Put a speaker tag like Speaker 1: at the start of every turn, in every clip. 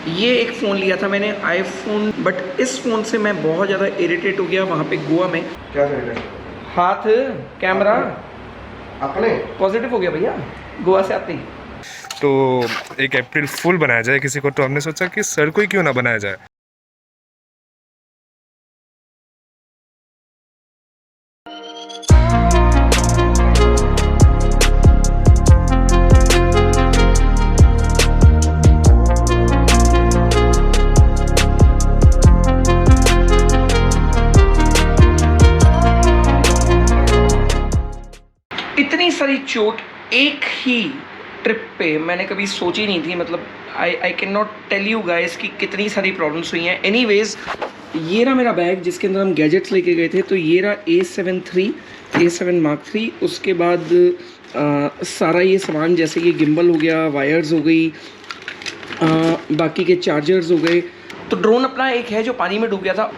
Speaker 1: ये एक फ़ोन लिया था मैंने आईफोन, बट इस फ़ोन से मैं बहुत ज़्यादा इरिटेट हो गया वहाँ पे गोवा में।
Speaker 2: क्या चाहिए?
Speaker 1: हाथ कैमरा
Speaker 2: अपने
Speaker 1: पॉजिटिव हो गया भैया गोवा से आते ही।
Speaker 3: तो एक अप्रैल फुल बनाया जाए किसी को, तो हमने सोचा कि सर को ही क्यों ना बनाया जाए।
Speaker 1: इतनी सारी चोट एक ही ट्रिप पे मैंने कभी सोची नहीं थी। मतलब I can not tell you guys कि कितनी सारी प्रॉब्लम्स हुई हैं। एनीवेज, ये रहा मेरा बैग जिसके अंदर हम गैजेट्स लेके गए थे। तो ये रहा A7 Mark III। उसके बाद सारा ये सामान, जैसे ये गिम्बल हो गया, वायर्स हो गई, बाकी के चार्जर्स हो गए। तो ड्रोन अपना एक है जो पानी में डूब गया था।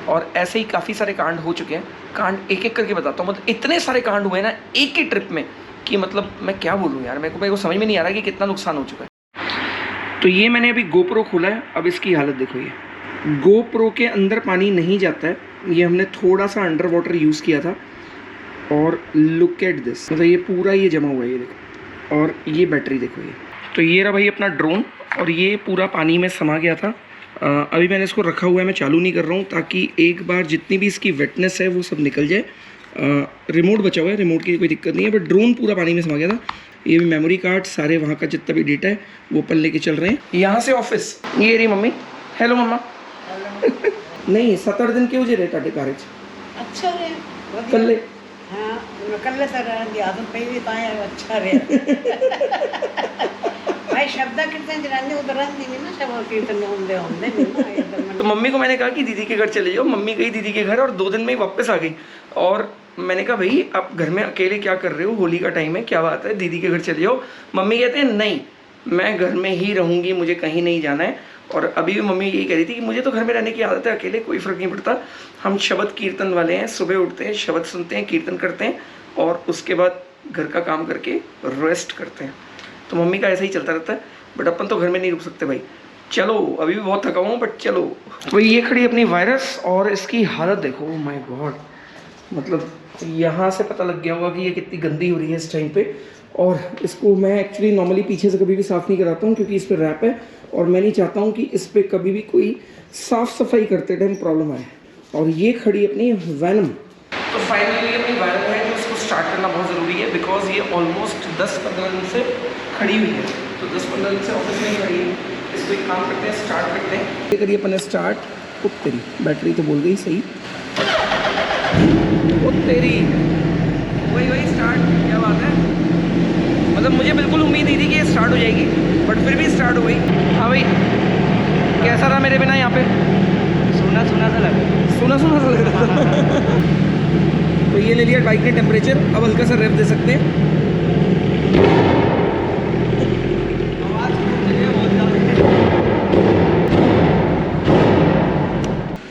Speaker 1: और ऐसे ही काफ़ी सारे कांड हो चुके हैं। कांड एक एक करके बताता हूँ। मतलब इतने सारे कांड हुए ना एक ही ट्रिप में कि मतलब मैं क्या बोलूँ यार, मेरे को समझ में नहीं आ रहा कि कितना नुकसान हो चुका है। तो ये मैंने अभी गोप्रो खोला है। अब इसकी हालत देखो। ये गोप्रो के अंदर पानी नहीं जाता है। ये हमने थोड़ा सा अंडर वाटर यूज़ किया था। और लुक एट दिस, मतलब ये पूरा ये जमा हुआ है, ये देखो। और ये बैटरी देखो। ये तो ये रहा भाई अपना ड्रोन, और ये पूरा पानी में समा गया था। अभी मैंने इसको रखा हुआ है, मैं चालू नहीं कर रहा हूँ, ताकि एक बार जितनी भी इसकी वेटनेस है वो सब निकल जाए। रिमोट बचा हुआ है, रिमोट की कोई दिक्कत नहीं है, बट ड्रोन पूरा पानी में समा गया था। ये भी मेमोरी कार्ड, सारे वहाँ का जितना भी डेटा है वो अपन लेके चल रहे हैं यहाँ से ऑफिस। ये रही मम्मी। हेलो मम्मा। नहीं 7-8 दिन क्यों जे रहे टाटे कारेज
Speaker 4: अच्छा रे
Speaker 1: कल्ले।
Speaker 4: हाँ कल्ले सर आदत पई भी ताए अच्छा रे भाई शब्द कीर्तन जराने उधर रहती नहीं ना, शब्द कीर्तन होंदे होंदे नहीं ना।
Speaker 1: तो मम्मी को मैंने कहा कि दीदी के घर चले जाओ। मम्मी गई दीदी के घर और 2 दिन में ही वापस आ गई। और मैंने कहा भाई आप घर में अकेले क्या कर रहे हो, होली का टाइम है, क्या बात है, दीदी के घर चले जाओ। मम्मी कहते हैं नहीं मैं घर में ही रहूँगी, मुझे कहीं नहीं जाना है। और अभी भी मम्मी यही कह रही थी कि मुझे तो घर में रहने की आदत है, अकेले कोई फ़र्क नहीं पड़ता। हम शब्द कीर्तन वाले हैं, सुबह उठते हैं, शब्द सुनते हैं, कीर्तन करते हैं और उसके बाद घर का काम करके रेस्ट करते हैं। तो मम्मी का ऐसा ही चलता रहता है। बट अपन तो घर में नहीं रुक सकते भाई। चलो अभी भी बहुत थका हुआ हूँ, बट चलो। वही ये खड़ी अपनी वायरस, और इसकी हालत देखो। ओह माय गॉड, मतलब यहाँ से पता लग गया होगा कि ये कितनी गंदी हो रही है इस टाइम पे। और इसको मैं एक्चुअली नॉर्मली पीछे से कभी भी साफ़ नहीं कराता हूँ, क्योंकि इस पर रैप है और मैं नहीं चाहता हूँ कि इस पर कभी भी कोई साफ़ सफाई करते टाइम प्रॉब्लम आए। और ये खड़ी अपनी वैनम। तो फाइनली अपनी वैनम है जो उसको स्टार्ट करना बहुत ज़रूरी है, बिकॉज ये ऑलमोस्ट 10-15 दिन से खड़ी हुई है। तो 10-15 दिन से ऑफिस में ही खड़ी है। इसको एक काम करते हैं, स्टार्ट करते हैं। ये करिए अपन स्टार्ट। ओ तेरी बैटरी तो बोल गई सही। ओ तेरी वही स्टार्ट। क्या बात है, मतलब मुझे बिल्कुल उम्मीद नहीं थी कि ये स्टार्ट हो जाएगी, बट फिर भी स्टार्ट हो गई। हाँ भाई कैसा रहा मेरे बिना यहाँ पे?
Speaker 4: सुना सा लगा,
Speaker 1: सुना सा लग रहा था। तो ये ले लिया बाइक ने टेम्परेचर। अब हल्का सा रेव दे सकते हैं।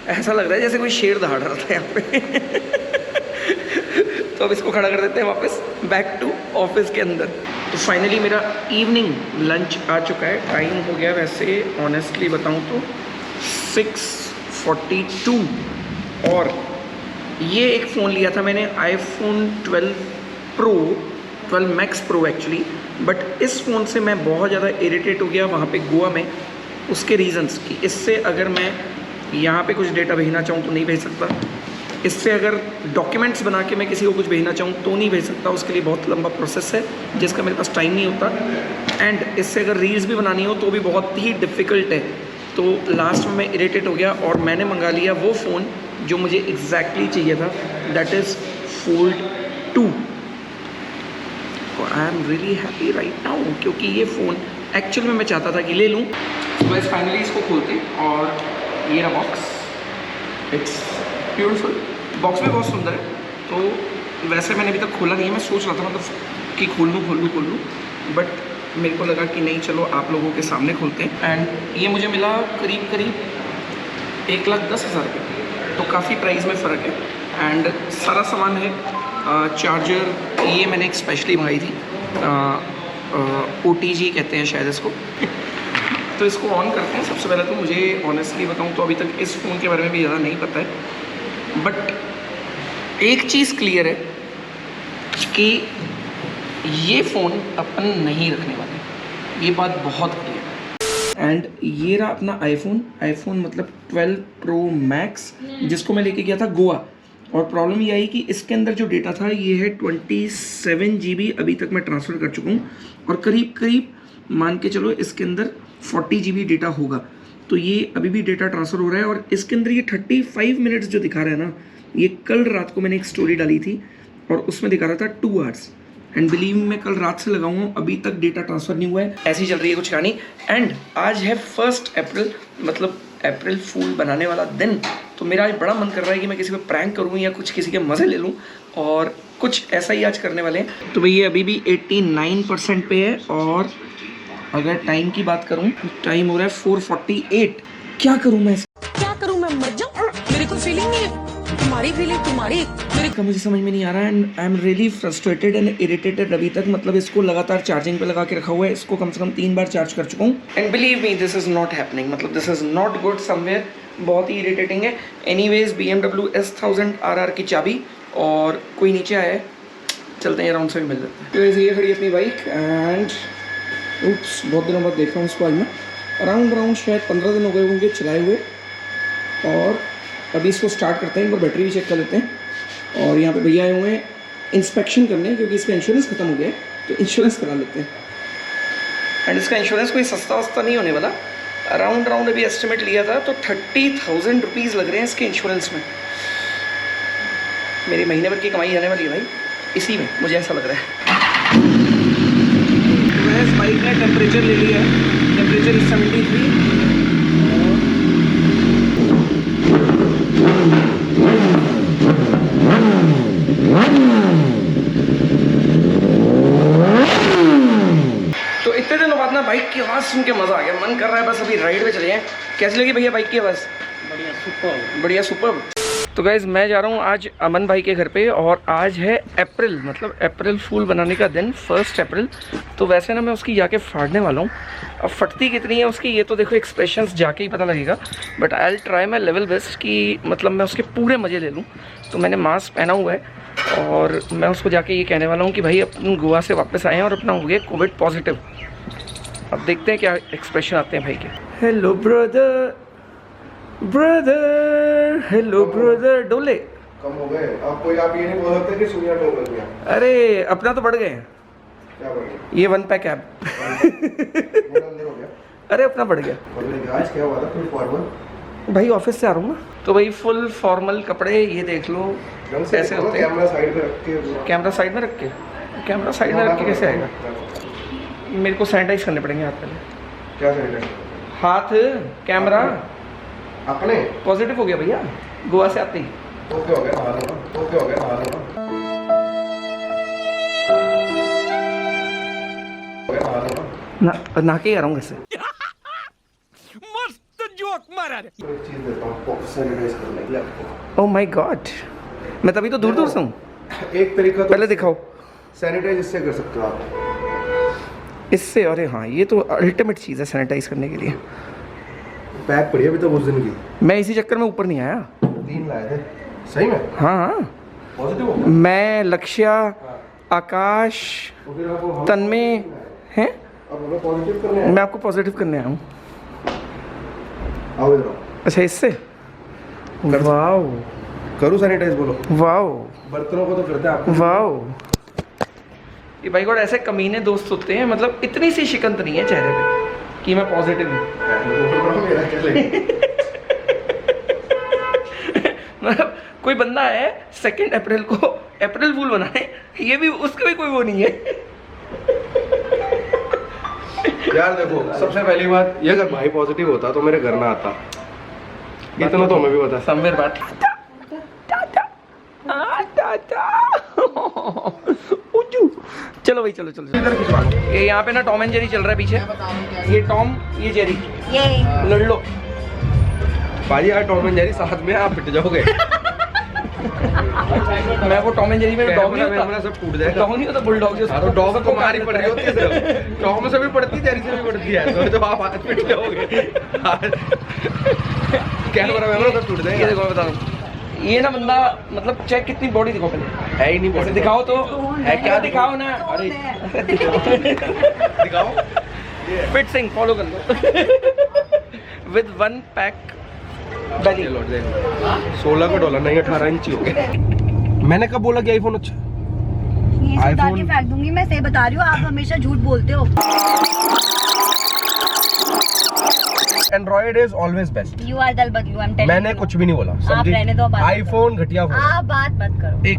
Speaker 1: ऐसा लग रहा है जैसे कोई शेर दहाड़ रहा था यहाँ पे। तो अब इसको खड़ा कर देते हैं वापस बैक टू ऑफिस के अंदर। तो फाइनली मेरा इवनिंग लंच आ चुका है। टाइम हो गया वैसे ऑनेस्टली बताऊँ तो 6:42। और ये एक फ़ोन लिया था मैंने iPhone 12 max pro actually. But इस फ़ोन से मैं बहुत ज़्यादा इरिटेट हो गया वहाँ पे गोवा में। उसके रीज़न्स कि इससे अगर मैं यहाँ पे कुछ डेटा भेजना चाहूँ तो नहीं भेज सकता। इससे अगर डॉक्यूमेंट्स बना के मैं किसी को कुछ भेजना चाहूँ तो नहीं भेज सकता। उसके लिए बहुत लंबा प्रोसेस है जिसका मेरे पास टाइम नहीं होता। एंड इससे अगर रील्स भी बनानी हो तो भी बहुत ही डिफ़िकल्ट है। तो लास्ट में मैं इरिटेट हो गया और मैंने मंगा लिया वो फ़ोन जो मुझे एग्जैक्टली चाहिए था, दैट इज़ Fold 2। और I am really happy right now, क्योंकि ये फ़ोन एक्चुअल में मैं चाहता था कि ले लूँ। तो बस फाइनली इसको खोलते और ये रहा बॉक्स। It's beautiful. बॉक्स भी बहुत सुंदर है। तो वैसे मैंने अभी तक खोला नहीं है। मैं सोच रहा था मतलब कि खोल लूँ, बट मेरे को लगा कि नहीं चलो आप लोगों के सामने खोलते हैं। एंड ये मुझे मिला करीब 1,10,000 रुपये। तो काफ़ी प्राइस में फ़र्क है। एंड सारा सामान है। चार्जर ये मैंने एक स्पेशली मंगाई थी, OTG कहते हैं शायद इसको। तो इसको ऑन करते हैं। सबसे पहले तो मुझे ऑनेस्टली बताऊं तो अभी तक इस फ़ोन के बारे में भी ज़्यादा नहीं पता है, बट एक चीज़ क्लियर है कि ये फ़ोन अपन नहीं रखने वाले, ये बात बहुत क्लियर है। एंड ये रहा अपना आईफोन मतलब 12 प्रो मैक्स, जिसको मैं लेके गया था गोवा। और प्रॉब्लम ये आई कि इसके अंदर जो डेटा था ये है 27 GB अभी तक मैं ट्रांसफ़र कर चुका हूँ, और करीब करीब मान के चलो इसके अंदर 40 GB डेटा होगा। तो ये अभी भी डेटा ट्रांसफ़र हो रहा है, और इसके अंदर ये 35 मिनट्स जो दिखा रहा है ना, ये कल रात को मैंने एक स्टोरी डाली थी और उसमें दिखा रहा था 2 आवर्स। एंड बिलीव मैं कल रात से लगा हूँ, अभी तक डेटा ट्रांसफ़र नहीं हुआ है। ऐसी चल रही है कुछ कहानी। एंड आज है 1 अप्रैल, मतलब अप्रैल फूल बनाने वाला दिन। तो मेरा आज बड़ा मन कर रहा है कि मैं किसी को प्रैंक करूँ या कुछ किसी के मज़े ले लूँ, और कुछ ऐसा ही आज करने वाले हैं। तो भाई ये अभी भी 89% पे है, और अगर टाइम की बात करूँ, टाइम हो रहा है 4:48। क्या करूँ मैं
Speaker 2: मर जाऊं? मेरे को फीलिंग नहीं है, तुम्हारी फीलिंग तुम्हारी मेरे
Speaker 1: का मुझे समझ में नहीं आ रहा है। And I am really frustrated and irritated अभी तक। मतलब इसको लगातार चार्जिंग पे लगा के रखा हुआ है, इसको कम से कम 3 बार चार्ज कर चुका हूँ। And believe me this is not happening, मतलब this is not good somewhere, बहुत ही इरिटेटिंग है। एनीवेज BMW S1000 RR की चाबी, और कोई नीचे आया है, चलते हैं राउंड से भी मिल जाते हैं। तो ये खड़ी है अपनी बाइक, एंड उप्स बहुत दिनों बाद देख रहा हूँ इसको आज मैं। अराउंड शायद 15 दिन हो गए होंगे चलाए हुए, और अभी इसको स्टार्ट करते हैं, एक बार बैटरी भी चेक कर लेते हैं। और यहाँ पे भैया आए हुए हैं इंस्पेक्शन करने, क्योंकि इसका इंश्योरेंस खत्म हो गया है, तो इंश्योरेंस करा लेते हैं। एंड इसका इंश्योरेंस कोई सस्ता वस्ता नहीं होने वाला। अराउंड अभी एस्टिमेट लिया था तो 30,000 रुपीज़ लग रहे हैं इसके इंश्योरेंस में। मेरी महीने भर की कमाई आने वाली है भाई इसी में, मुझे ऐसा लग रहा है। तो इस बाइक ने टेम्परेचर ले लिया है, टेम्परेचर इस 73। तो इतने दिनों बाद ना बाइक की आवाज़ सुन के मज़ा आ गया, मन कर रहा है बस अभी राइड पे चले जाएं। कैसी लगी भैया बाइक की आवाज़? बढ़िया सुपर। तो गाइज़ मैं जा रहा हूँ आज अमन भाई के घर पे, और आज है अप्रैल, मतलब अप्रैल फूल बनाने का दिन, 1 अप्रैल। तो वैसे ना मैं उसकी जाके फाड़ने वाला हूँ। अब फटती कितनी है उसकी ये तो देखो एक्सप्रेशंस जाके ही पता लगेगा, but I will try my level best कि मतलब मैं उसके पूरे मज़े ले लूँ। तो मैंने मास्क पहना हुआ है, और मैं उसको जाके ये कहने वाला हूँ कि भाई अपन गोवा से वापस आए हैं और अपना हो गया कोविड पॉजिटिव। अब देखते हैं क्या एक्सप्रेशन आते हैं भाई के। Hello brother, hello brother. डोले
Speaker 5: कम हो गए आप ये नहीं बोल सकते कि सुनिया टोल लग गया।
Speaker 1: अरे अपना तो बढ़ गए हैं,
Speaker 5: क्या बढ़ गया?
Speaker 1: ये 1 पैक ऐप।
Speaker 5: अंदर हो गया।
Speaker 1: अरे अपना बढ़ गया
Speaker 5: आज क्या हुआ था? फुल फॉर्मल
Speaker 1: भाई, ऑफिस से आ रहा हूँ ना, तो भाई फुल फॉर्मल कपड़े, ये देख लो ऐसे होते हैं।
Speaker 5: कैमरा साइड पे रख के,
Speaker 1: कैमरा साइड में रख के, कैमरा साइड में रख के कैसे आएगा? मेरे को सैनिटाइज करने पड़ेंगे हाथ पहले।
Speaker 5: क्या सैनिटाइज?
Speaker 1: हाथ, कैमरा
Speaker 5: अपने
Speaker 1: पॉजिटिव हो गया भैया गोवा से आते ही।
Speaker 5: ओके हो गया, नहा लेना। ओके हो गया, नहा लेना।
Speaker 1: ना के आ रहा हूँ घर से।
Speaker 2: मस्त जोक मारा रे।
Speaker 5: एक चीज देता हूँ सैनिटाइज करने के लिए आपको।
Speaker 1: ओह माय गॉड, मैं तभी तो दूर दूर से हूँ।
Speaker 5: एक तरीका तो
Speaker 1: पहले दिखाओ।
Speaker 5: सैनिटाइज इससे कर सकते हो आप,
Speaker 1: इससे? अरे हाँ, ये तो अल्टीमेट चीज़ है सैनिटाइज करने के लिए।
Speaker 5: पैक पड़ी अभी तो उस दिन की।
Speaker 1: मैं इसी चक्कर में ऊपर नहीं आया।
Speaker 5: 3 लाए थे सही में।
Speaker 1: हाँ हाँ,
Speaker 5: पॉजिटिव हो गया।
Speaker 1: मैं, लक्ष्या, आकाश,
Speaker 5: तो फिर आपको
Speaker 1: तन्मय हैं।
Speaker 5: अब हमें पॉजिटिव करने हैं।
Speaker 1: मैं आपको पॉजिटिव करने आया हूँ।
Speaker 5: आओ इधर आओ।
Speaker 1: अच्छा, इससे? वाओ,
Speaker 5: करूँ सैनिटाइज? बोलो।
Speaker 1: वाओ,
Speaker 5: बर्तनों को तो करते हैं आपको।
Speaker 1: वाओ। ये भाई गॉड ऐसे कमीने दोस्त होते हैं, मतलब इतनी सी शिकन नहीं है चेहरे पे कि मैं पॉजिटिव हूँ।
Speaker 5: मेरा क्या लगेगा?
Speaker 1: मतलब कोई बंदा है 2 अप्रैल को अप्रैल फूल बनाने, ये भी उसका भी कोई वो नहीं है।
Speaker 5: यार देखो, सबसे पहली बात ये, अगर भाई पॉजिटिव होता तो मेरे घर ना आता। इतना तो हमें भी पता।
Speaker 1: समवेयर बात। चलो भाई, चलो चलो चलो। ये यहाँ पे ना टॉम एंड जेरी चल रहा है पीछे। ये टॉम, ये जेरी, लड़ लो।
Speaker 5: भाई यार टॉम एंड जेरी साथ में आप पिट जाओगे।
Speaker 1: मैं वो टॉम एंड जेरी में डॉग नहीं
Speaker 5: कैमरा
Speaker 1: होता,
Speaker 5: सब टूट जाएगा।
Speaker 1: डॉग नहीं होता, बुलडॉग जो
Speaker 5: हाँ तो डॉग को मारी पड़ रही होती है सिर्फ। टॉम से भी पड़ती है, जेरी से भी पड़ती है। तो जब आप हाथ पिट जाओगे कैमरा सब टूट
Speaker 1: ये
Speaker 5: जाएगा।
Speaker 1: देखो मैं बता रहा हूँ, ये ना बंदा मतलब चेक कितनी बॉडी दिखाओ पहले,
Speaker 5: है ही नहीं
Speaker 1: वैसे
Speaker 5: body।
Speaker 1: दिखाओ तो
Speaker 5: है क्या
Speaker 1: दिखाओ ना,
Speaker 5: अरे दिखाओ।
Speaker 1: फिट सिंह फॉलो कर लो विद 1 पैक बेली।
Speaker 5: 16 का डॉलर नहीं 18 इंच ही हो गया। मैंने कब बोला कि आईफोन अच्छा?
Speaker 6: ये सब उतार के
Speaker 5: iPhone-
Speaker 6: फेंक दूंगी, मैं सही बता रही हूँ, आप हमेशा झूठ बोलते हो।
Speaker 5: Android is always best.
Speaker 6: You are दल बदलू, आई एम टेलिंग
Speaker 5: मैंने कुछ भी नहीं बोला,
Speaker 6: आप रहने दो, बात
Speaker 5: आईफोन घटिया फोन।
Speaker 6: आप बात मत करो।
Speaker 1: एक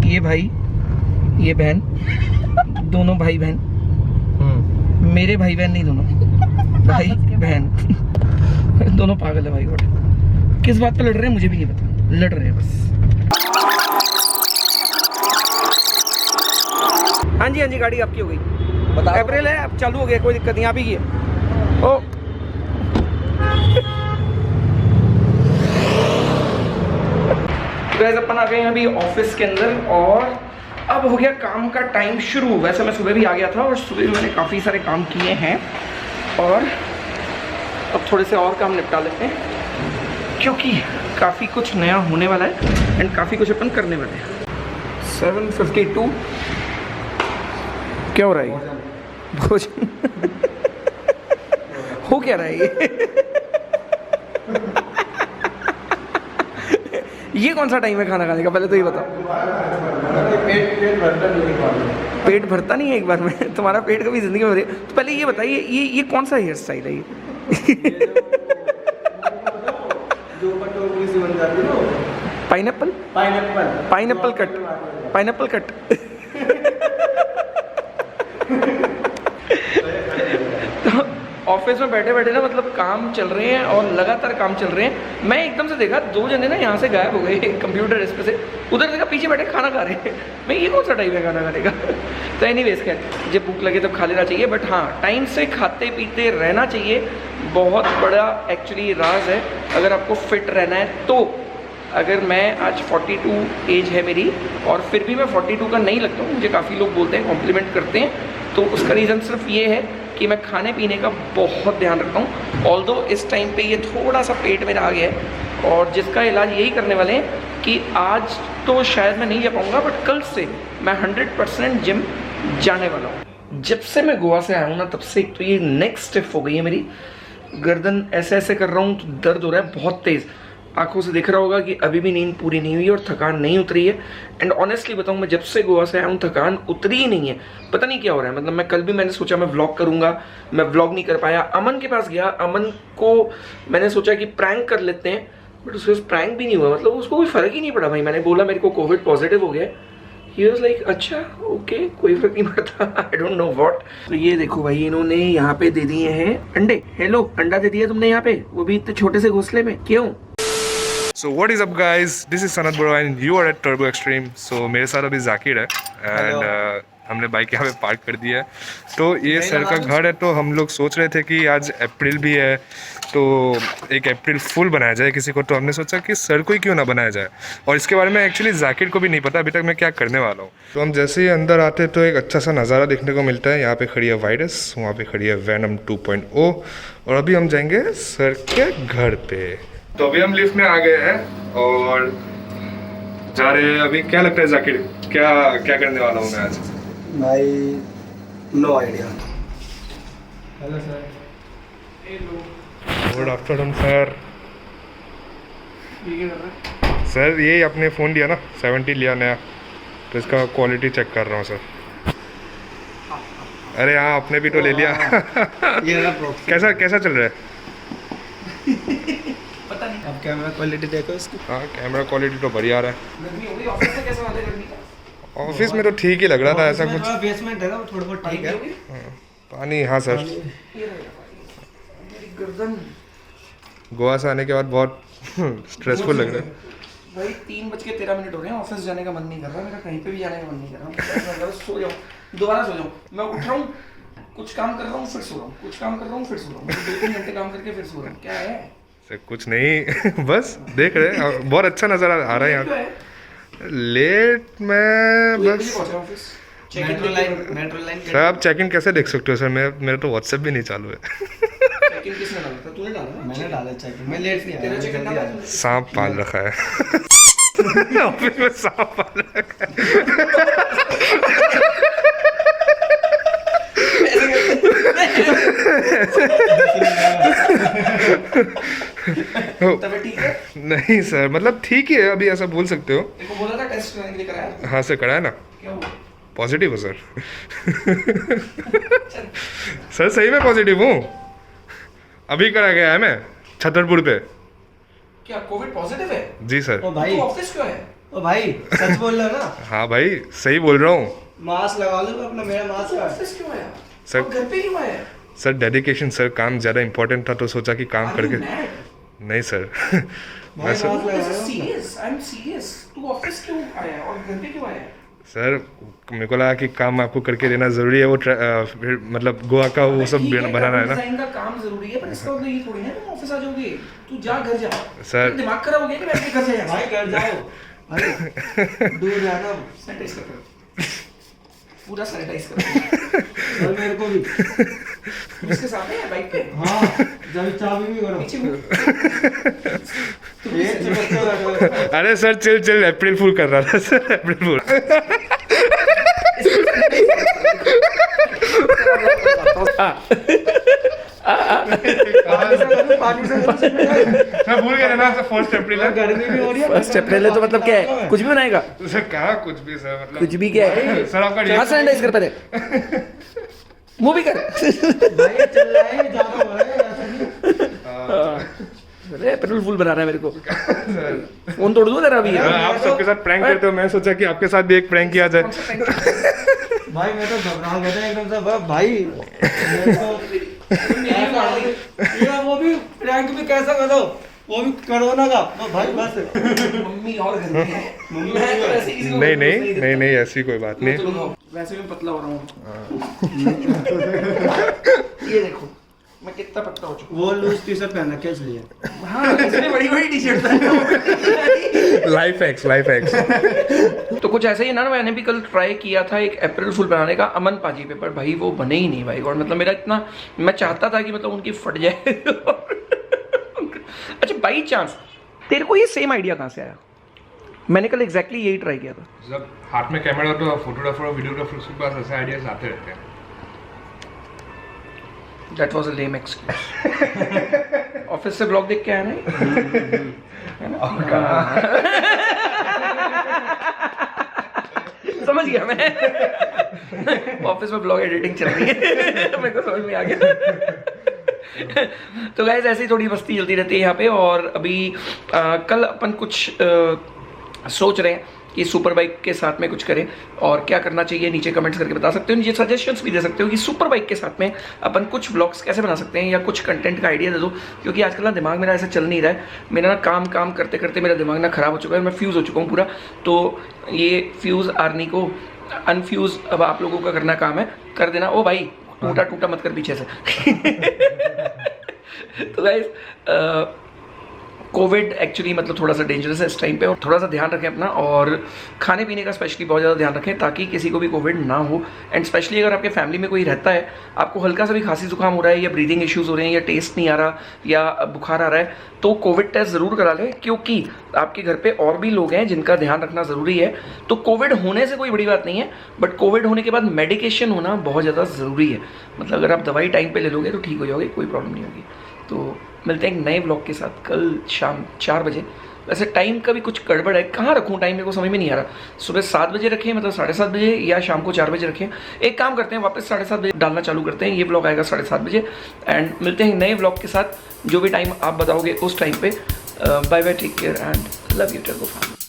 Speaker 1: ये भाई ये बहन दोनों भाई बहन, मेरे भाई बहन नहीं, दोनों भाई बहन दोनों पागल है भाई। और किस बात पे लड़ रहे हैं मुझे भी नहीं पता, लड़ रहे हैं बस। हाँ जी गाड़ी आपकी हो गई,
Speaker 5: बता
Speaker 1: अप्रैल है, अब चालू हो गया, कोई दिक्कत नहीं, आप ही की है। ओ गाइस अपन आ गए हैं अभी ऑफिस के अंदर और अब हो गया काम का टाइम शुरू। वैसे मैं सुबह भी आ गया था और सुबह भी मैंने काफ़ी सारे काम किए हैं और अब थोड़े से और काम निपटा लेते हैं क्योंकि काफ़ी कुछ नया होने वाला है एंड काफ़ी कुछ अपन करने वाले हैं। 7:52 क्या हो रहा है ये? भोजन हो क्या रहा है ये कौन सा टाइम है खाना खाने का, पहले तो ये बताओ। पेट भरता नहीं है एक बार में, तुम्हारा पेट कभी जिंदगी में भरे? तो पहले ये बताइए ये कौन सा हेयर स्टाइल है ये? पाइनएप्पल कट ऑफिस में बैठे बैठे ना मतलब काम चल रहे हैं और लगातार काम चल रहे हैं। मैं एकदम से देखा 2 जने ना यहाँ से गायब हो गए कंप्यूटर इस पे से, उधर देखा पीछे बैठे खाना खा रहे हैं। मैं ये कौन सा टाइम है खाना खाने का? तो एनीवेज खैर जब भूख लगे तब खा लेना चाहिए, बट हाँ टाइम से खाते पीते रहना चाहिए। बहुत बड़ा एक्चुअली राज है अगर आपको फिट रहना है तो। अगर मैं आज 42 एज है मेरी और फिर भी मैं 42 का नहीं लगता हूँ, मुझे काफ़ी लोग बोलते हैं, कॉम्प्लीमेंट करते हैं, तो उसका रीज़न सिर्फ ये है कि मैं खाने पीने का बहुत ध्यान रखता हूँ। ऑल्दो इस टाइम पे ये थोड़ा सा पेट मेरा आ गया है और जिसका इलाज यही करने वाले हैं कि आज तो शायद मैं नहीं जा पाऊँगा, बट कल से मैं 100% जिम जाने वाला हूँ। जब से मैं गोवा से आया हूँ ना तब से एक तो ये नेक्स्ट स्टेप हो गई है मेरी, गर्दन ऐसे ऐसे कर रहा हूँ तो दर्द हो रहा है बहुत तेज़। आंखों से दिख रहा होगा कि अभी भी नींद पूरी नहीं हुई और थकान नहीं उतरी है। एंड ऑनेस्टली बताऊँ मैं जब से गोवा से आया हूँ थकान उतरी ही नहीं है, पता नहीं क्या हो रहा है। मतलब मैं कल भी मैंने सोचा मैं व्लॉग करूँगा, मैं व्लॉग नहीं कर पाया। अमन के पास गया, अमन को मैंने सोचा कि प्रैंक कर लेते हैं, बट उसके प्रैंक भी नहीं हुआ, मतलब उसको कोई फ़र्क ही नहीं पड़ा। भाई मैंने बोला मेरे को कोविड पॉजिटिव हो गया, ही वाज लाइक अच्छा ओके कोई फर्क नहीं पड़ता, आई डोंट नो व्हाट। तो ये देखो भाई इन्होंने यहाँ पे दे दिए हैं अंडे। हेलो अंडा दे दिया तुमने यहाँ पे, वो भी इतने छोटे से घोंसले में, क्यों?
Speaker 3: So what is up guys, this is Sanat Bro and you are at Turbo Extreme। So मेरे साथ अभी जाकिर है एंड हमने बाइक यहाँ पे पार्क कर दिया है। तो ये सर का घर है, तो हम लोग सोच रहे थे कि आज अप्रैल भी है तो एक अप्रैल फुल बनाया जाए किसी को, तो हमने सोचा कि सर को ही क्यों ना बनाया जाए। और इसके बारे में एक्चुअली जाकिर को भी नहीं पता अभी तक मैं क्या करने वाला हूँ। तो हम जैसे ही अंदर आते तो एक अच्छा सा नज़ारा देखने को मिलता है। यहाँ पे खड़ी है वायरस, वहाँ पे खड़ी है वैनम 2.0 और अभी हम जाएंगे सर के घर पे। तो अभी हम लिफ्ट में आ गए हैं और जा रहे हैं। अभी क्या लगता है जाकिर, क्या क्या करने वाला हूँ मैं आज?
Speaker 5: भाई no idea. Hello sir.
Speaker 3: Good afternoon sir. Sir ये आपने फ़ोन लिया ना 70 लिया नया, तो इसका क्वालिटी चेक कर रहा हूँ सर। अरे हाँ आपने भी तो ले लिया। कैसा कैसा चल रहा है?
Speaker 1: पता नहीं।
Speaker 5: अब कैमरा क्वालिटी देखो इसकी।
Speaker 3: हाँ कैमरा क्वालिटी तो बढ़िया आ रहा है।
Speaker 1: गर्मी हो गई ऑफिस में, कैसा वाला गर्मी का?
Speaker 3: ऑफिस में तो ठीक ही लग रहा था, ऐसा कुछ
Speaker 5: बेसमेंट है ना वो थोड़ा बहुत ठीक है।
Speaker 3: पानी। हाँ सर,
Speaker 1: मेरी गर्दन
Speaker 3: गोवा से आने के बाद बहुत स्ट्रेसफुल लग रहा है।
Speaker 1: भाई 3:13 हो रहे हैं, ऑफिस जाने का मन नहीं कर रहा मेरा, कहीं पे भी जाने का मन नहीं कर रहा। सो जाऊँ, दोबारा सो जाऊँ। मैं उठ रहा हूँ, कुछ काम कर रहा हूँ फिर सो रहा हूँ, कुछ काम कर रहा हूँ फिर सो रहा हूँ, 2-3 घंटे काम करके फिर सो रहा हूँ। क्या है
Speaker 3: सर कुछ नहीं बस देख रहे हैं, बहुत अच्छा नज़र आ रहा है यहाँ। लेट मैं बस
Speaker 5: मेट्रो लाइन
Speaker 3: सर आप चेक इन कैसे देख सकते हो सर? मेरा तो व्हाट्सएप भी नहीं चालू है।
Speaker 1: किसने डाला था? तूने डाला ना?
Speaker 5: मैंने डाला चेक इन, मैं लेट नहीं आया,
Speaker 1: चेक इन
Speaker 5: जल्दी
Speaker 1: डाला
Speaker 5: आया।
Speaker 3: सांप पाल रखा है ऑफिस में सांप पाल रखा है।
Speaker 1: तबीयत ठीक है?
Speaker 3: नहीं सर, मतलब ठीक ही है, अभी ऐसा बोल सकते हो।
Speaker 1: देखो बोला था टेस्ट कराने के लिए कराया,
Speaker 3: हाँ सर कराया ना,
Speaker 1: क्या हुआ?
Speaker 3: पॉजिटिव हो सर। सर सही में पॉजिटिव हूँ, अभी करा गया है मैं छतरपुर पे।
Speaker 1: क्या कोविड पॉजिटिव है?
Speaker 3: जी सर।
Speaker 5: ओ भाई,
Speaker 1: तू ऑफिस क्यों है?
Speaker 5: ओ भाई सच बोल रहा ना,
Speaker 3: हाँ भाई सही बोल रहा हूँ
Speaker 5: मास्क लगा लो अपना, मेरा मास्क
Speaker 1: तू
Speaker 5: है।
Speaker 1: ऑफिस क्यों आया?
Speaker 3: सर।
Speaker 1: और घर पे क्यों आया?
Speaker 3: सर डेडिकेशन सर, काम ज़्यादा इम्पोर्टेंट था तो सोचा कि काम करके। नहीं सर मैं सर,
Speaker 5: मास्क लगा लो।
Speaker 1: Serious, I am serious. तू ऑफिस क्यों आया और घर पे क्यों आया?
Speaker 3: सर मेरे को लगा कि काम आपको करके देना ज़रूरी है, वो फिर मतलब गोवा का वो सब
Speaker 1: ठीक है,
Speaker 3: बनाना है ना
Speaker 1: डिजाइन का काम जरूरी है, पर इसका मतलब ये थोड़ी ना तुम ऑफिस आ जाओगे। तू जा घर जा।
Speaker 3: सर।
Speaker 1: तेरा दिमाग खराब हो गया कि मैं अपने घर से
Speaker 5: भाई कर जाओ, अरे दूर जाना।
Speaker 1: सैनिटाइज कर पूरा सैनिटाइज कर।
Speaker 5: और मेरे को भी।
Speaker 1: तू इसके साथ है बाइक पे?
Speaker 5: हाँ, जब चाबी भी करो।
Speaker 1: पीछे मुड़।
Speaker 5: ये चिपकते रखो।
Speaker 3: अरे सर चिल चिल, अप्रैल फूल कर रहा था सर, अप्रैल फूल।
Speaker 5: पानी से
Speaker 3: मैं भूल गया ना सर, फर्स्ट अप्रैल है।
Speaker 5: गर्मी भी हो रही है।
Speaker 1: फर्स्ट अप्रैल है तो मतलब क्या है? कुछ भी बनाएगा?
Speaker 3: सर कहाँ कुछ भी सर, मतलब
Speaker 1: कुछ भी क्या है?
Speaker 3: सर आपका
Speaker 1: हाँ सैनिटाइज कर पहले। मुंह भी कर।
Speaker 5: भाई चल रहा है, ज्यादा हो रहा है, ऐसा नहीं।
Speaker 1: अरे अप्रैल फूल बना रहा है मेरे को। फोन तोड़ दूं तेरा अभी?
Speaker 3: आप सबके साथ प्रैंक करते हो, मैं सोचा कि आपके साथ भी एक प्रैंक किया जाए।
Speaker 5: भाई मैं तो घबरा गया था एकदम से, भाई मेरे को ये वो भी प्रैंक भी कैसा करो, वो भी कोरोना का, तो भाई बस।
Speaker 1: मम्मी और घर में है। मैं तो ऐसे किसी को
Speaker 3: नहीं
Speaker 1: दोस्त
Speaker 3: नहीं
Speaker 1: देता।
Speaker 3: नहीं नहीं ऐसी कोई बात नहीं।
Speaker 1: चलो खाओ। वैसे भी पतला हो रहा हूँ। ये देखो मैं कितना पतला हो चुका
Speaker 5: वो लूज टी शर्ट पहन रखे इसलिए।
Speaker 1: हूँ। हाँ इसलिए बड़ी बड़ी टी शर्ट था।
Speaker 3: Life x, life x.
Speaker 1: तो कुछ ऐसा ही ना, मैंने भी कल ट्राई किया था एक अप्रैल फूल बनाने का अमन पाजी पे, पर भाई वो बने ही नहीं भाई। और मतलब मेरा इतना, मैं चाहता था कि मतलब उनकी फट जाए। अच्छा बाई चांस तेरे को ये सेम आइडिया कहाँ से आया? मैंने कल एग्जैक्टली यही ट्राई किया था।
Speaker 3: जब हाथ में कैमरा हो तो फोटोग्राफर और वीडियोग्राफर के पास ऐसे आइडियाज आते रहते हैं।
Speaker 1: That was a lame excuse. Office से ब्लॉग देख के आया ना? समझ गया मैं। ऑफिस में ब्लॉग एडिटिंग चल रही है। मेरे को समझ में आ गया। तो गाइस ऐसी थोड़ी मस्ती चलती रहती है यहाँ पे। और अभी कल अपन कुछ सोच रहे हैं कि सुपर बाइक के साथ में कुछ करें, और क्या करना चाहिए नीचे कमेंट्स करके बता सकते हो। नीचे सजेशंस भी दे सकते हो कि सुपर बाइक के साथ में अपन कुछ व्लॉग्स कैसे बना सकते हैं, या कुछ कंटेंट का आइडिया दे दो। क्योंकि आजकल ना दिमाग मेरा ऐसा चल नहीं रहा है, मेरा ना काम करते करते मेरा दिमाग ना ख़राब हो चुका है, मैं फ्यूज़ हो चुका हूँ पूरा। तो ये फ्यूज़ आर्नी को अनफ्यूज़ अब आप लोगों का करना काम है, कर देना। ओ भाई टूटा मत कर पीछे से। तो गाइस कोविड एक्चुअली मतलब थोड़ा सा डेंजरस है इस टाइम पे, और थोड़ा सा ध्यान रखें अपना, और खाने पीने का स्पेशली बहुत ज़्यादा ध्यान रखें ताकि किसी को भी कोविड ना हो। एंड स्पेशली अगर आपके फैमिली में कोई रहता है, आपको हल्का सा भी खांसी जुकाम हो रहा है, या ब्रीदिंग इश्यूज़ हो रहे हैं, या टेस्ट नहीं आ रहा, या बुखार आ रहा है, तो कोविड टेस्ट ज़रूर करा लें, क्योंकि आपके घर पे और भी लोग हैं जिनका ध्यान रखना ज़रूरी है। तो कोविड होने से कोई बड़ी बात नहीं है, बट कोविड होने के बाद मेडिकेशन होना बहुत ज़्यादा ज़रूरी है। मतलब अगर आप दवाई टाइम पे ले लोगे तो ठीक हो जाओगे, कोई प्रॉब्लम नहीं होगी। तो मिलते हैं एक नए ब्लॉग के साथ कल शाम 4 बजे। वैसे टाइम का भी कुछ गड़बड़ है, कहाँ रखूँ टाइम मेरे को समझ में नहीं आ रहा। सुबह 7 बजे रखें, मतलब 7:30 बजे, या शाम को 4 बजे रखें। एक काम करते हैं, वापस 7:30 बजे डालना चालू करते हैं। ये ब्लॉग आएगा 7:30 बजे। एंड मिलते हैं नए ब्लॉग के साथ, जो भी टाइम आप बताओगे उस टाइम पे। Bye bye, take care and love you Turbo family.